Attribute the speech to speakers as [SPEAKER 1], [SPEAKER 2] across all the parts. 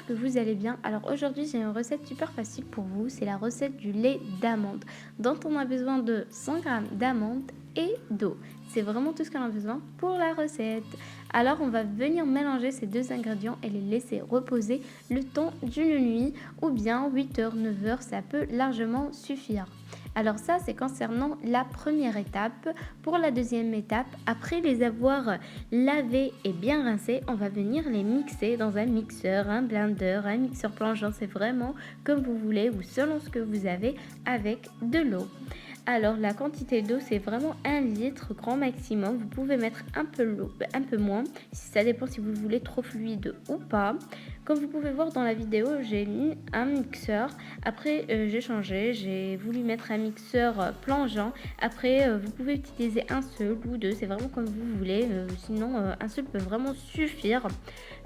[SPEAKER 1] j'espère que vous allez bien. Alors aujourd'hui, j'ai une recette super facile pour vous. C'est la recette du lait d'amande, dont on a besoin de 100 grammes d'amandes et d'eau. C'est vraiment tout ce qu'on a besoin pour la recette. Alors on va venir mélanger ces deux ingrédients et les laisser reposer le temps d'une nuit ou bien 8 heures, 9 heures, ça peut largement suffire. Alors ça, c'est concernant la première étape. Pour la deuxième étape, après les avoir lavés et bien rincés, on va venir les mixer dans un mixeur, un blender, un mixeur plongeant. C'est vraiment comme vous voulez ou selon ce que vous avez avec de l'eau. Alors la quantité d'eau c'est vraiment 1 litre grand maximum. Vous pouvez mettre un peu l'eau, un peu moins, si ça dépend si vous voulez trop fluide ou pas. Comme vous pouvez voir dans la vidéo, j'ai mis un mixeur. Après j'ai changé, j'ai voulu mettre un mixeur plongeant. Après vous pouvez utiliser un seul ou deux, c'est vraiment comme vous voulez. Sinon un seul peut vraiment suffire.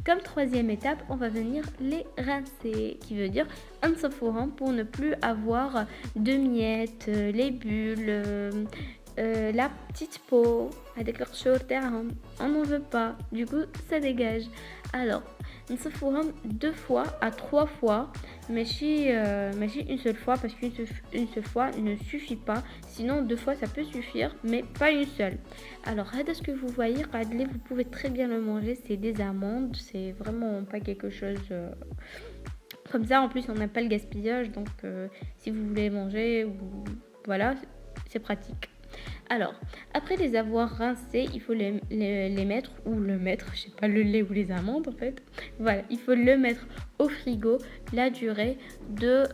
[SPEAKER 1] Comme troisième étape, on va venir les rincer, qui veut dire un saforan pour ne plus avoir de miettes, les bulles, la petite peau avec leur chaud terme. On n'en veut pas, du coup ça dégage. Alors, نصفوهم 2 fois à 3 fois, mais une seule fois parce qu'une seule fois ne suffit pas. Sinon 2 fois ça peut suffire, mais pas une seule. Alors, هذا ce que vous voyez, vous pouvez très bien le manger. C'est des amandes, c'est vraiment pas quelque chose comme ça. En plus, on n'a pas le gaspillage, donc si vous voulez manger, voilà, c'est pratique. Alors, après les avoir rincés, il faut les mettre, ou le mettre, je sais pas, le lait ou les amandes en fait. Voilà, il faut le mettre au frigo la durée de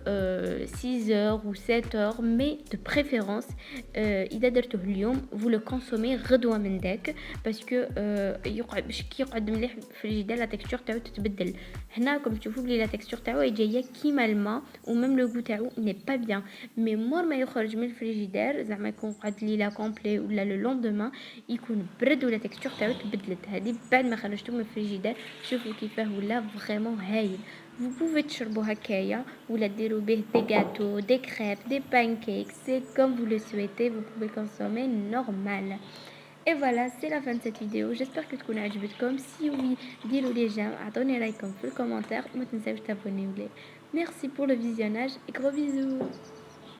[SPEAKER 1] 6 heures ou 7 heures, mais de préférence, إذا درتوه اليوم, vous le consommez غدوة من داك, parce que كي يقعد مليح في الجدار لا تكستور تاعو تتبدل. هنا كم تشوفوا بلي لا تكستور تاعو جايه كيما الماء, وميم لو غو تاعو ني با بيان. مي مور ما يخرج من الفريجيدار زعما يكون قعد ليله كومبلي ولا لو لوندومان يكون برد ولا تكستور تاعو تبدلت. هذه بعد ما خرجتو من الفريجيدار شوفوا كيفاه ولا فريمون هايل. Vous pouvez تشربوا هكايا ولا ديروا به des gâteaux, des crêpes, des pancakes, c'est comme vous le souhaitez, vous pouvez consommer normal. Et voilà, c'est la fin de cette vidéo. J'espère que تكون عجبتكم. Si oui, ديروا لي جيم, اعطوني رايكم في الكومنتار وما تنساوش تابونيو لي. Merci pour le visionnage et gros bisous.